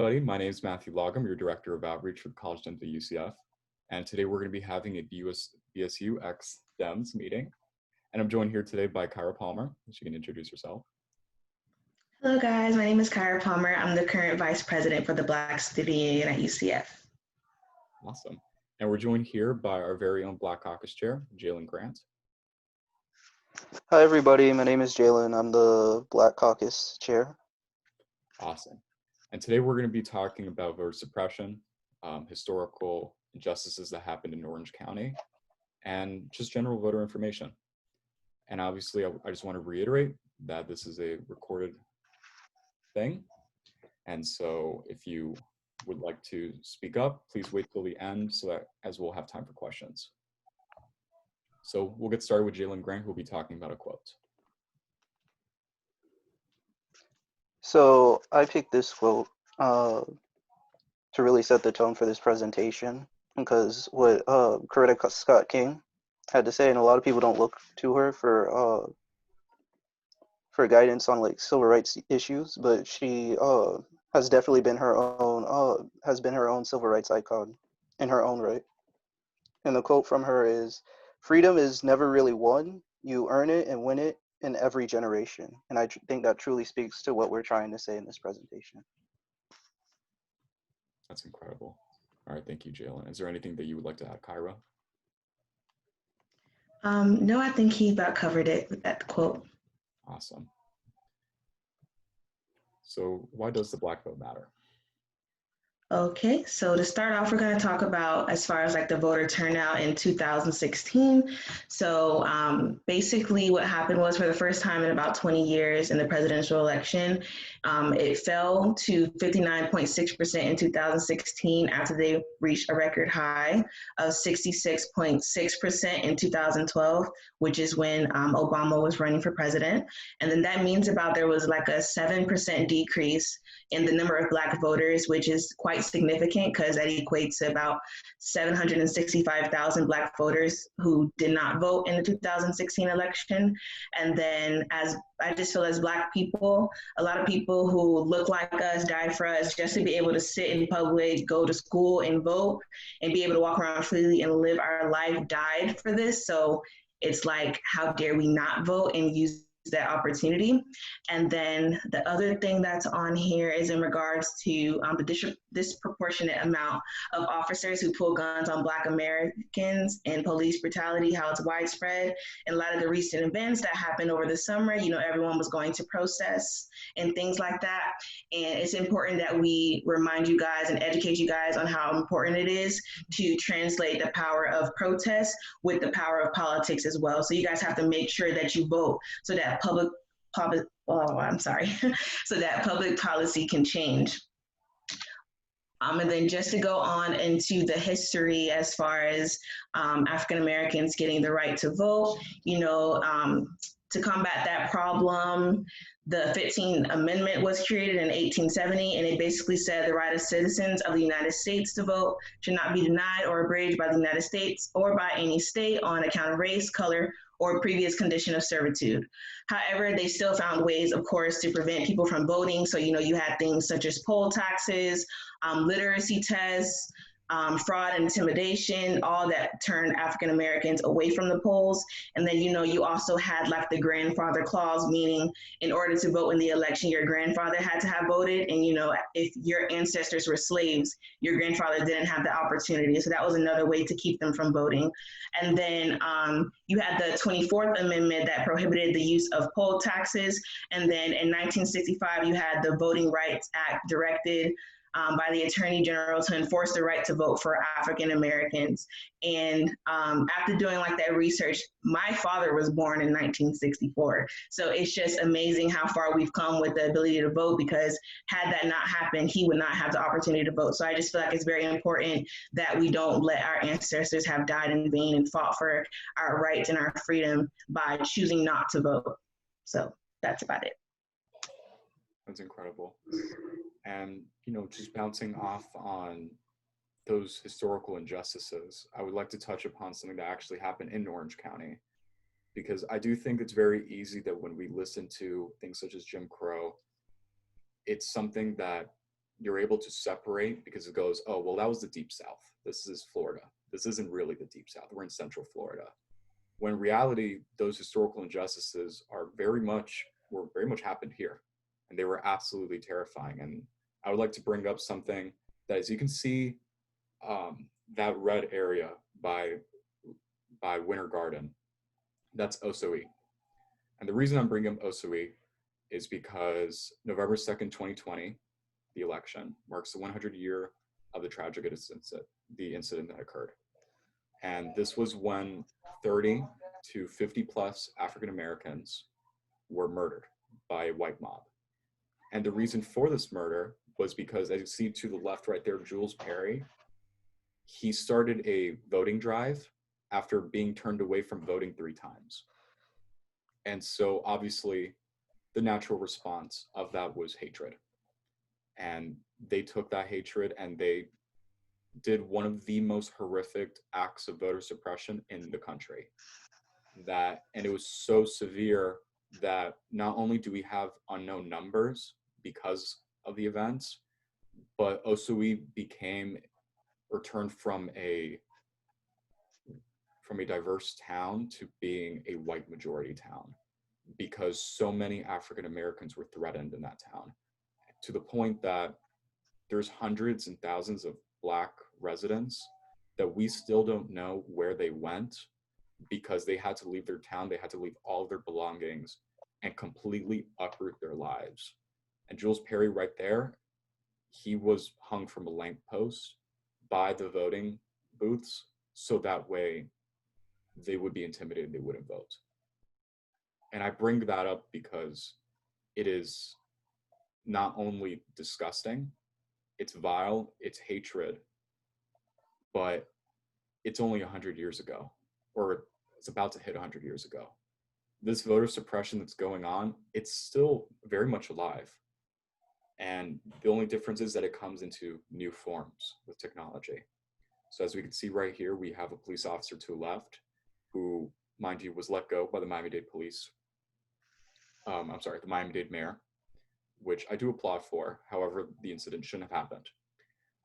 Buddy, my name is Matthew Logham, your Director of Outreach for the College Dental UCF, and today we're going to be having a BSU X Dems meeting, and I'm joined here today by Kyra Palmer. She can introduce herself. Hello guys, my name is Kyra Palmer. I'm the current Vice President for the Black Student Union at UCF. Awesome. And we're joined here by our very own Black Caucus Chair, Jalen Grant. Hi everybody, my name is Jalen. I'm the Black Caucus Chair. Awesome. And today we're going to be talking about voter suppression, historical injustices that happened in Orange County, and just general voter information. And obviously, I just want to reiterate that this is a recorded thing. And so if you would like to speak up, please wait till the end so that as we'll have time for questions. So we'll get started with Jalen Grant, who will be talking about a quote. So I picked this quote to really set the tone for this presentation, because what Coretta Scott King had to say, and a lot of people don't look to her for guidance on like civil rights issues, but she has definitely been her own civil rights icon in her own right. And the quote from her is, "Freedom is never really won. You earn it and win it in every generation." And I think that truly speaks to what we're trying to say in this presentation. That's incredible. All right, thank you, Jalen. Is there anything that you would like to add, Kyra? No, I think he about covered it with that quote. Awesome. So why does the Black vote matter? Okay, so to start off, we're going to talk about as far as like the voter turnout in 2016. So basically what happened was, for the first time in about 20 years in the presidential election, it fell to 59.6% in 2016 after they reached a record high of 66.6% in 2012, which is when Obama was running for president. And then that means there was like a 7% decrease in the number of Black voters, which is quite significant because that equates to about 765,000 Black voters who did not vote in the 2016 election. And then I just feel as Black people, a lot of people who look like us, died for us, just to be able to sit in public, go to school and vote and be able to walk around freely and live our life died for this. So it's like, how dare we not vote and use that opportunity? And then the other thing that's on here is in regards to the disproportionate amount of officers who pull guns on Black Americans and police brutality, how it's widespread. And a lot of the recent events that happened over the summer, everyone was going to protests and things like that. And it's important that we remind you guys and educate you guys on how important it is to translate the power of protest with the power of politics as well. So you guys have to make sure that you vote so that so that public policy can change. And then just to go on into the history as far as African Americans getting the right to vote, to combat that problem, the 15th Amendment was created in 1870, and it basically said the right of citizens of the United States to vote should not be denied or abridged by the United States or by any state on account of race, color, or previous condition of servitude. However, they still found ways, of course, to prevent people from voting. So, you had things such as poll taxes, literacy tests, fraud and intimidation, all that turned African Americans away from the polls. And then, you also had like the grandfather clause, meaning in order to vote in the election, your grandfather had to have voted. And, if your ancestors were slaves, your grandfather didn't have the opportunity. So that was another way to keep them from voting. And then you had the 24th Amendment that prohibited the use of poll taxes. And then in 1965, you had the Voting Rights Act directed by the Attorney General to enforce the right to vote for African Americans. And after doing like that research, my father was born in 1964. So it's just amazing how far we've come with the ability to vote, because had that not happened, he would not have the opportunity to vote. So I just feel like it's very important that we don't let our ancestors have died in vain and fought for our rights and our freedom by choosing not to vote. So that's about it. That's incredible. And, just bouncing off on those historical injustices, I would like to touch upon something that actually happened in Orange County, because I do think it's very easy that when we listen to things such as Jim Crow, it's something that you're able to separate because it goes, oh, well, that was the Deep South. This is Florida. This isn't really the Deep South. We're in Central Florida. When in reality, those historical injustices were very much happened here. And they were absolutely terrifying. And I would like to bring up something that, as you can see, that red area by Winter Garden, that's Osoi. And the reason I'm bringing up Osoi is because November 2nd, 2020, the election, marks the 100 year of the tragic incident that occurred. And this was when 30 to 50 plus African Americans were murdered by a white mob. And the reason for this murder was because, as you see to the left right there, Jules Perry, he started a voting drive after being turned away from voting 3 times. And so obviously the natural response of that was hatred. And they took that hatred and they did one of the most horrific acts of voter suppression in the country. And it was so severe that not only do we have unknown numbers because of the events, but Osoi turned from a diverse town to being a white majority town, because so many African Americans were threatened in that town, to the point that there's hundreds and thousands of Black residents that we still don't know where they went, because they had to leave their town, they had to leave all of their belongings and completely uproot their lives. And Jules Perry right there, he was hung from a lamppost by the voting booths, so that way they would be intimidated, they wouldn't vote. And I bring that up because it is not only disgusting, it's vile, it's hatred, but it's only 100 years ago, or it's about to hit 100 years ago. This voter suppression that's going on, it's still very much alive. And the only difference is that it comes into new forms with technology. So as we can see right here, we have a police officer to the left who, mind you, was let go by the Miami-Dade police. The Miami-Dade mayor, which I do applaud for. However, the incident shouldn't have happened,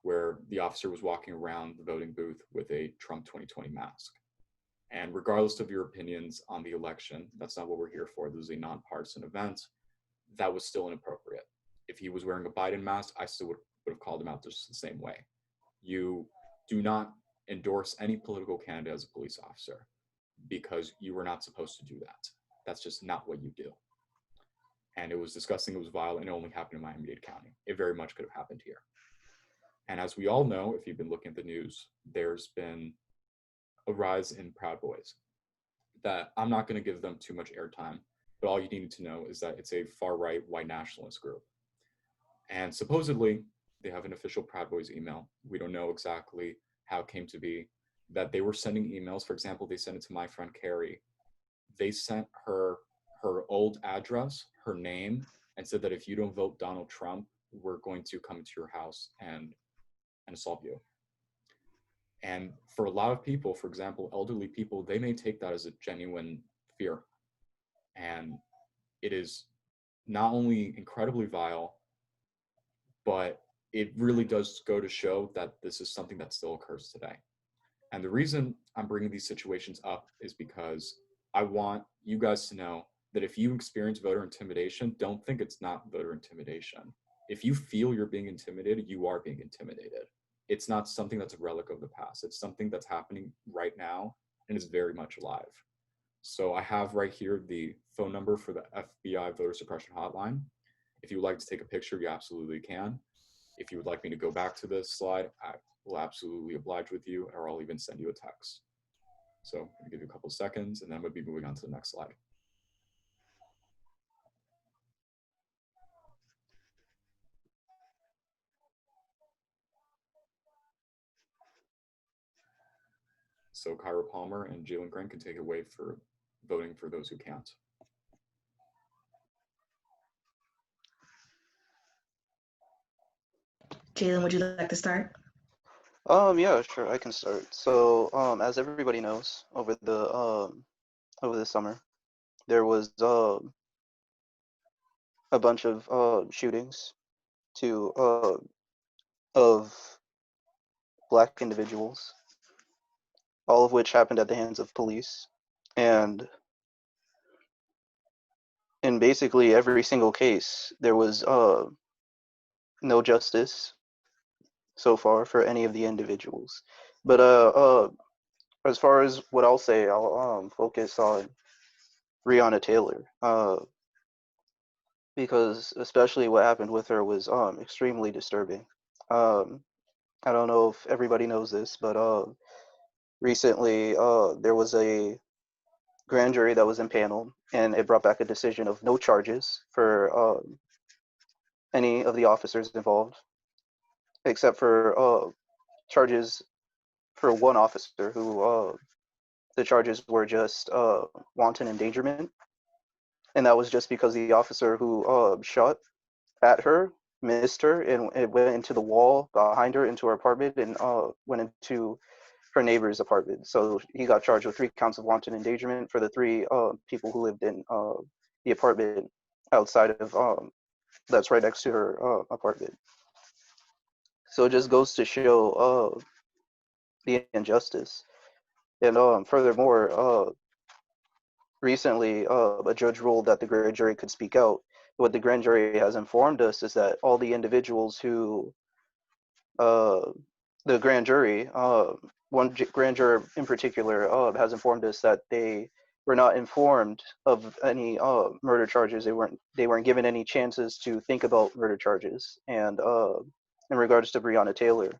where the officer was walking around the voting booth with a Trump 2020 mask. And regardless of your opinions on the election, that's not what we're here for. This is a nonpartisan event. That was still inappropriate. If he was wearing a Biden mask, I still would have called him out just the same way. You do not endorse any political candidate as a police officer, because you were not supposed to do that. That's just not what you do. And it was disgusting, it was vile, and it only happened in Miami-Dade County. It very much could have happened here. And as we all know, if you've been looking at the news, there's been a rise in Proud Boys that I'm not going to give them too much airtime, but all you need to know is that it's a far-right white nationalist group. And supposedly, they have an official Proud Boys email. We don't know exactly how it came to be that they were sending emails. For example, they sent it to my friend Carrie. They sent her old address, her name, and said that if you don't vote Donald Trump, we're going to come to your house and assault you. And for a lot of people, for example, elderly people, they may take that as a genuine fear. And it is not only incredibly vile, but it really does go to show that this is something that still occurs today. And the reason I'm bringing these situations up is because I want you guys to know that if you experience voter intimidation, don't think it's not voter intimidation. If you feel you're being intimidated, you are being intimidated. It's not something that's a relic of the past. It's something that's happening right now and is very much alive. So I have right here the phone number for the FBI voter suppression hotline. If you would like to take a picture, you absolutely can. If you would like me to go back to this slide, I will absolutely oblige with you, or I'll even send you a text. So I'm gonna give you a couple of seconds and then we'll be moving on to the next slide. So Kyra Palmer and Jalen Grant can take it away for voting for those who can't. Jalen, would you like to start? Yeah, sure, I can start. So, as everybody knows, over the summer, there was a bunch of shootings to of Black individuals, all of which happened at the hands of police. And in basically every single case, there was no justice so far for any of the individuals. But as far as what I'll say, I'll focus on Breonna Taylor, because especially what happened with her was extremely disturbing. Um, I don't know if everybody knows this, but recently there was a grand jury that was impaneled, and it brought back a decision of no charges for any of the officers involved, except for charges for one officer who the charges were just wanton endangerment, and that was just because the officer who shot at her missed her, and it went into the wall behind her into her apartment, and went into her neighbor's apartment. So he got charged with 3 counts of wanton endangerment for the 3 people who lived in the apartment outside of that's right next to her apartment. So it just goes to show the injustice. And furthermore, recently a judge ruled that the grand jury could speak out. What the grand jury has informed us is that all the individuals who uh, the grand jury, grand juror in particular, has informed us that they were not informed of any murder charges. They weren't given any chances to think about murder charges. And in regards to Breonna Taylor,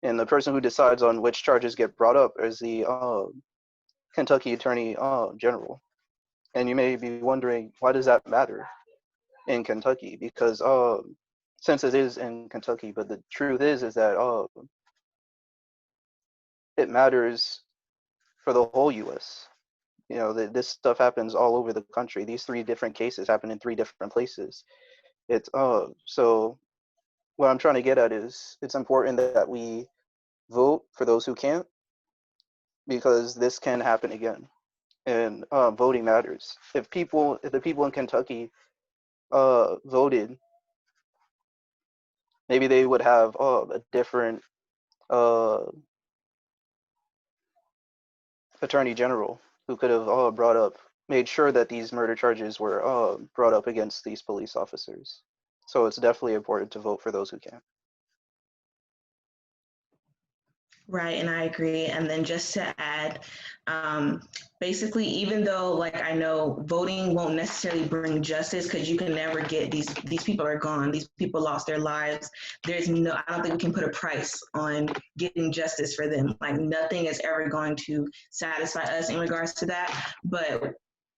and the person who decides on which charges get brought up is the Kentucky Attorney General. And you may be wondering, why does that matter in Kentucky? Because since it is in Kentucky, but the truth is that it matters for the whole U.S. You know, this stuff happens all over the country. These 3 different cases happen in 3 different places. It's so what I'm trying to get at is it's important that we vote for those who can't, because this can happen again, and voting matters. If the people in Kentucky voted, maybe they would have a different uh, attorney general who could have made sure that these murder charges were brought up against these police officers. So it's definitely important to vote for those who can. Right, and I agree. And then just to add, basically, even though like I know voting won't necessarily bring justice because you can never get these people are gone. These people lost their lives. I don't think we can put a price on getting justice for them. Like nothing is ever going to satisfy us in regards to that. But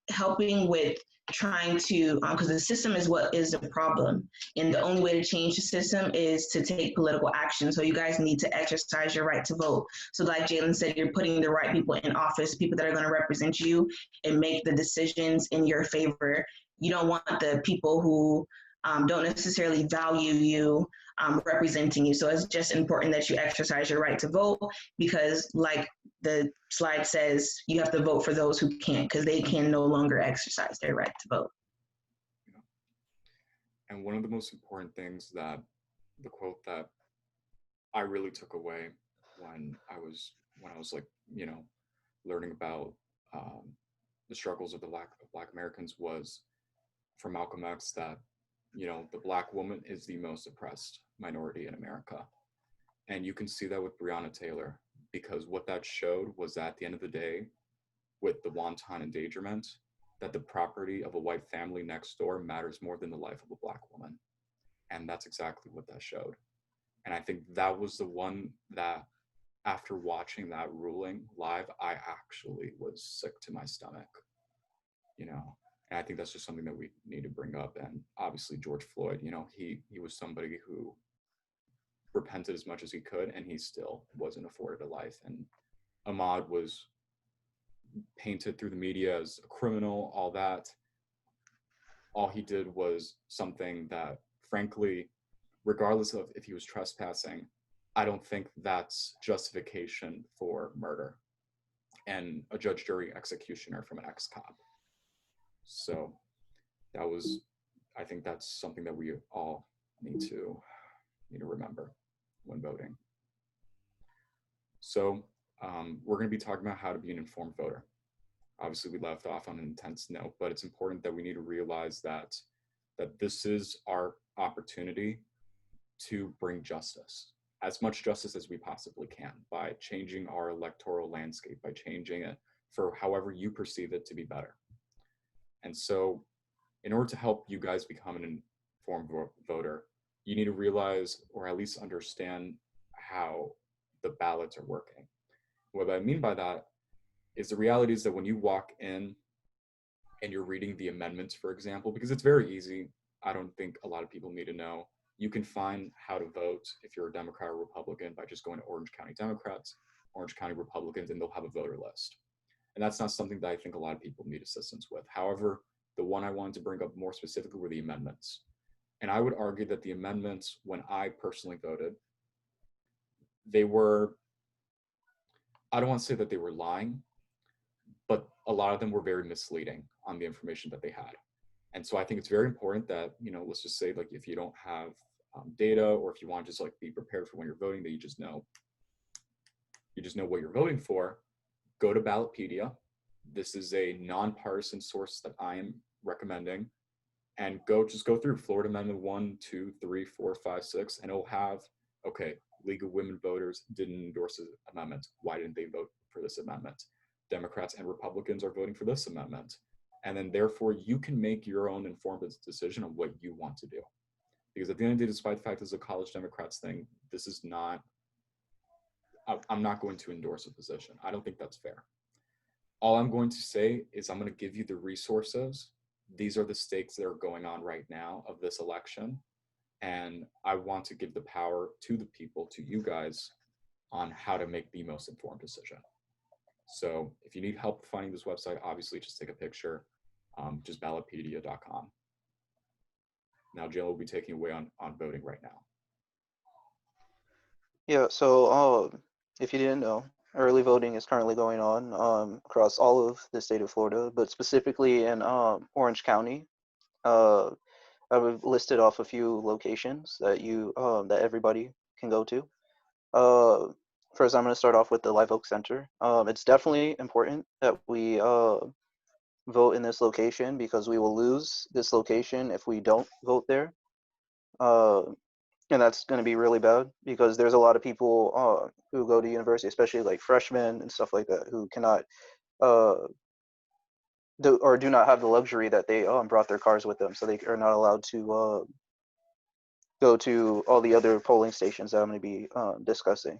helping with trying to because the system is what is the problem, and the only way to change the system is to take political action. So you guys need to exercise your right to vote. So like Jalen said, you're putting the right people in office, people that are going to represent you and make the decisions in your favor. You don't want the people who don't necessarily value you representing you. So it's just important that you exercise your right to vote, because like the slide says, you have to vote for those who can't, because they can no longer exercise their right to vote. And one of the most important things that the quote that I really took away when I was like, learning about the struggles of the Black Americans was from Malcolm X, that the Black woman is the most oppressed minority in America. And you can see that with Breonna Taylor, because what that showed was that at the end of the day, with the wanton endangerment, that the property of a white family next door matters more than the life of a Black woman. And that's exactly what that showed. And I think that was the one that, after watching that ruling live, I actually was sick to my stomach, And I think that's just something that we need to bring up. And obviously George Floyd, he was somebody who repented as much as he could, and he still wasn't afforded a life. And Ahmaud was painted through the media as a criminal, all that. All he did was something that, frankly, regardless of if he was trespassing, I don't think that's justification for murder and a judge, jury, executioner from an ex-cop. So I think that's something that we all need to remember. So we're going to be talking about how to be an informed voter. Obviously, we left off on an intense note, but it's important that we need to realize that this is our opportunity to bring justice, as much justice as we possibly can, by changing our electoral landscape, by changing it for however you perceive it to be better. And so, in order to help you guys become an informed voter, you need to realize, or at least understand, how the ballots are working. What I mean by that is the reality is that when you walk in and you're reading the amendments, for example, because it's very easy, I don't think a lot of people need to know. You can find how to vote if you're a Democrat or Republican by just going to Orange County Democrats, Orange County Republicans, and they'll have a voter list. And that's not something that I think a lot of people need assistance with. However, the one I wanted to bring up more specifically were the amendments. And I would argue that the amendments, when I personally voted, they were, I don't want to say that they were lying, but a lot of them were very misleading on the information that they had. And so I think it's very important that, let's just say, like, if you don't have data, or if you want to just like be prepared for when you're voting, that you just know what you're voting for. Go to Ballotpedia. This is a nonpartisan source that I am recommending, and go through Florida Amendment 1, 2, 3, 4, 5, 6, and it'll have, okay, League of Women Voters didn't endorse this amendment. Why didn't they vote for this amendment? Democrats and Republicans are voting for this amendment. And then therefore you can make your own informed decision on what you want to do. Because at the end of the day, despite the fact this is a college Democrats thing, this is not, I'm not going to endorse a position. I don't think that's fair. All I'm going to say is I'm going to give you the resources. These are the stakes that are going on right now of this election. And I want to give the power to the people, to you guys, on how to make the most informed decision. So if you need help finding this website, obviously just take a picture, just ballotpedia.com. Now, Jill will be taking away on voting right now. Yeah, so if you didn't know, early voting is currently going on across all of the state of Florida, but specifically in Orange County. I've listed off a few locations that that everybody can go to. First, I'm going to start off with the Live Oak Center. It's definitely important that we vote in this location, because we will lose this location if we don't vote there. And that's going to be really bad, because there's a lot of people who go to university, especially like freshmen and stuff like that, who cannot do not have the luxury that they brought their cars with them, so they are not allowed to go to all the other polling stations that I'm going to be discussing.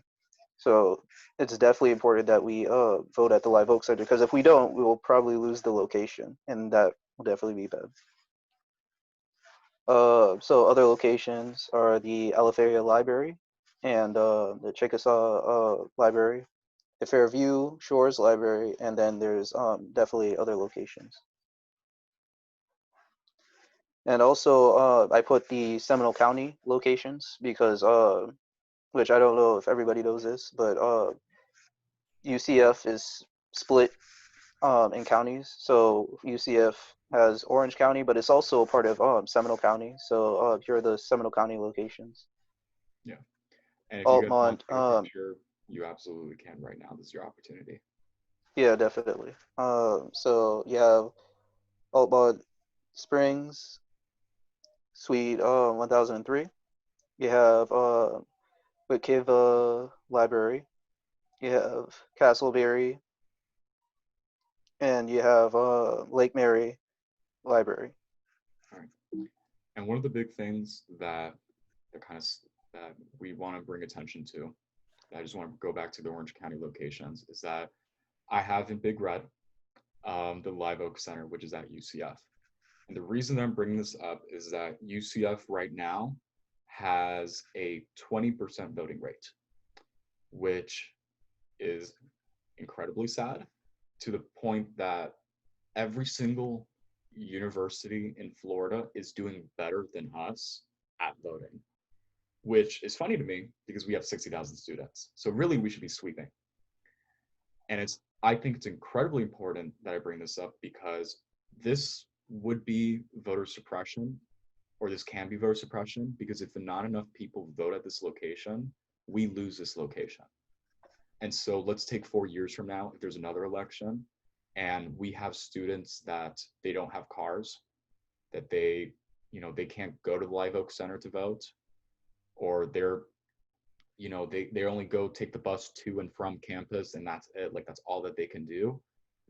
So it's definitely important that we vote at the Live Oak Center, because if we don't, we will probably lose the location, and that will definitely be bad. So other locations are the Alafaya Library and the Chickasaw Library, the Fairview Shores Library, and then there's definitely other locations. And also I put the Seminole County locations because, which I don't know if everybody knows this, but UCF is split in counties. So UCF has Orange County, but it's also a part of Seminole County. So here are the Seminole County locations. Yeah. And if you guys want Altamont, to take a picture, you absolutely can right now. This is your opportunity. Yeah, definitely. So you have Altamont Springs, Suite 1003. You have Wikiva Library. You have Castleberry, and you have Lake Mary Library. All right. And one of the big things that we want to bring attention to, I just want to go back to the Orange County locations, is that I have in big red the Live Oak Center, which is at UCF. And the reason that I'm bringing this up is that UCF right now has a 20% voting rate, which is incredibly sad, to the point that every single university in Florida is doing better than us at voting, which is funny to me because we have 60,000 students. So really we should be sweeping. And I think it's incredibly important that I bring this up, because this would be voter suppression, or this can be voter suppression, because if not enough people vote at this location, we lose this location. And so let's take 4 years from now, if there's another election and we have students that they don't have cars, that they, they can't go to the Live Oak Center to vote, or they're, they only go take the bus to and from campus and that's it, like that's all that they can do.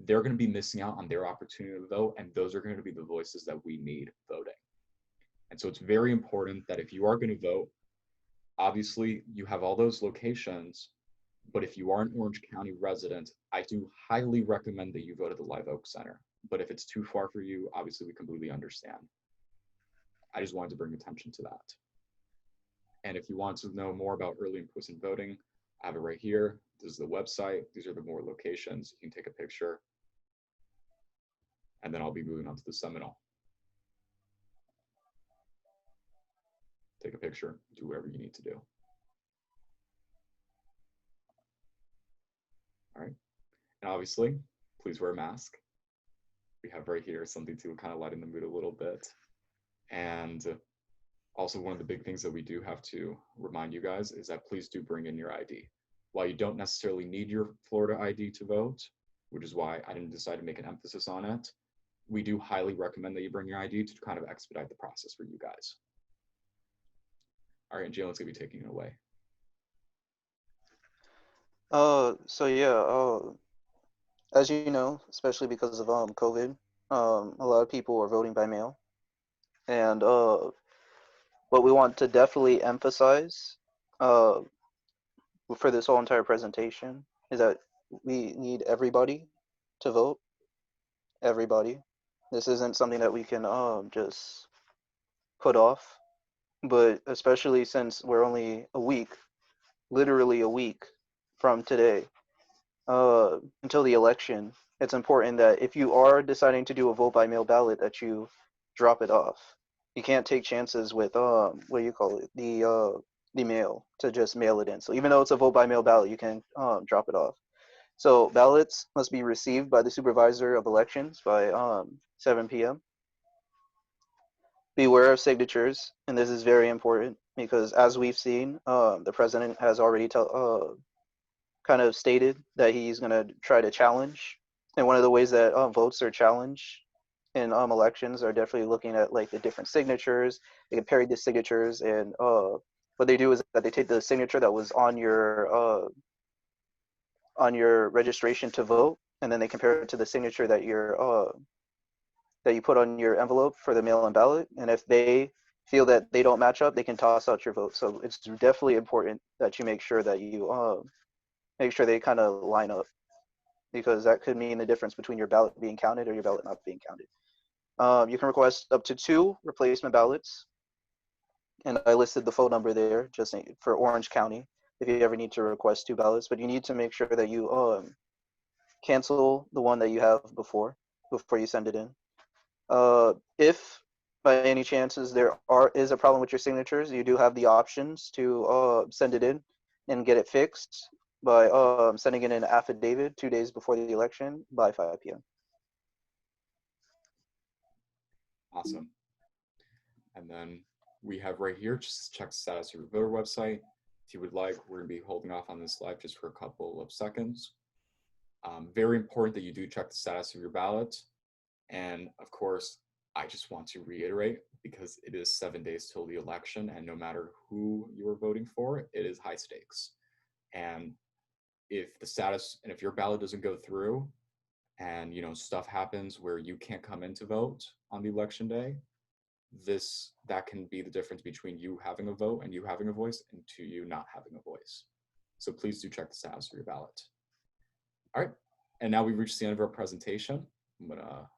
They're going to be missing out on their opportunity to vote, and those are going to be the voices that we need voting. And so it's very important that if you are going to vote, obviously you have all those locations, but if you are an Orange County resident, I do highly recommend that you go to the Live Oak Center. But if it's too far for you, obviously we completely understand. I just wanted to bring attention to that. And if you want to know more about early and post-in voting, I have it right here. This is the website. These are the more locations. You can take a picture. And then I'll be moving on to the Seminole. Take a picture, do whatever you need to do. All right. And obviously, please wear a mask. We have right here something to kind of lighten the mood a little bit. And also, one of the big things that we do have to remind you guys is that please do bring in your ID. While you don't necessarily need your Florida ID to vote, which is why I didn't decide to make an emphasis on it, we do highly recommend that you bring your ID to kind of expedite the process for you guys. All right, and Jalen's gonna be taking it away. So yeah, as you know, especially because of COVID, a lot of people are voting by mail, and what we want to definitely emphasize for this whole entire presentation is that we need everybody to vote. Everybody. This isn't something that we can just put off, but especially since we're only a week, literally a week from today, until the election, it's important that if you are deciding to do a vote by mail ballot, that you drop it off. You can't take chances with what do you call it, the mail, to just mail it in. So even though it's a vote by mail ballot, you can drop it off. So ballots must be received by the supervisor of elections by 7 p.m. Beware of signatures, and this is very important because, as we've seen, the president has already kind of stated that he's going to try to challenge. And one of the ways that votes are challenged in elections are definitely looking at like the different signatures. They compare the signatures, and what they do is that they take the signature that was on your registration to vote, and then they compare it to the signature that you put on your envelope for the mail-in ballot. And if they feel that they don't match up, they can toss out your vote. So it's definitely important that you make sure that you make sure they kind of line up, because that could mean the difference between your ballot being counted or your ballot not being counted. You can request up to 2 replacement ballots, and I listed the phone number there just for Orange County if you ever need to request 2 ballots. But you need to make sure that you cancel the one that you have before you send it in. If by any chances there is a problem with your signatures, you do have the options to send it in and get it fixed by sending in an affidavit 2 days before the election by 5 p.m. Awesome. And then we have right here, just check the status of your voter website. If you would like, we're gonna be holding off on this live just for a couple of seconds. Very important that you do check the status of your ballot. And of course, I just want to reiterate, because it is 7 days till the election, and no matter who you are voting for, it is high stakes. And if your ballot doesn't go through, and stuff happens where you can't come in to vote on the election day, that can be the difference between you having a vote and you having a voice, and to you not having a voice. So please do check the status of your ballot. All right, and now we've reached the end of our presentation. I'm gonna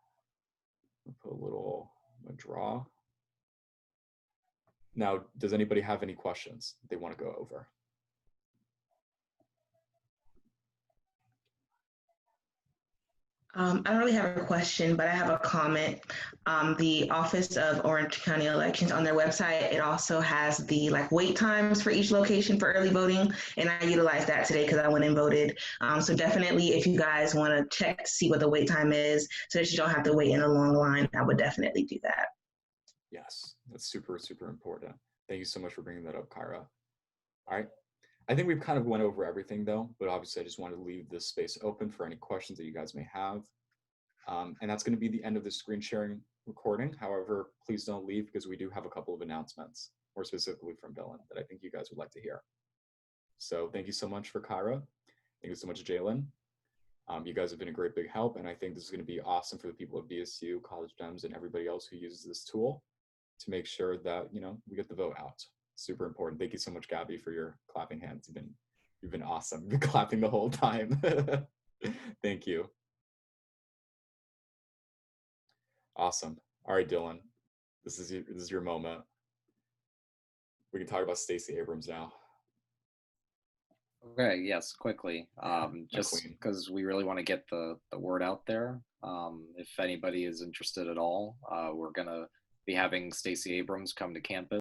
put a draw. Now, does anybody have any questions they want to go over? I don't really have a question, but I have a comment. The Office of Orange County Elections, on their website, it also has the wait times for each location for early voting, and I utilized that today because I went and voted. So definitely, if you guys want to check to see what the wait time is, so that you don't have to wait in a long line, I would definitely do that. Yes, that's super, super important. Thank you so much for bringing that up, Kyra. All right, I think we've kind of went over everything though, but obviously I just wanted to leave this space open for any questions that you guys may have. And that's going to be the end of the screen sharing recording. However, please don't leave because we do have a couple of announcements, more specifically from Dylan, that I think you guys would like to hear. So thank you so much for Kyra. Thank you so much, Jalen. You guys have been a great big help, and I think this is going to be awesome for the people at BSU, College Dems, and everybody else who uses this tool to make sure that we get the vote out. Super important. Thank you so much, Gabby, for your clapping hands. You've been awesome. You've been clapping the whole time. Thank you. Awesome. All right, Dylan, this is your moment. We can talk about Stacey Abrams now. Okay, yes, quickly. Just because we really want to get the word out there. If anybody is interested at all, we're gonna be having Stacey Abrams come to campus.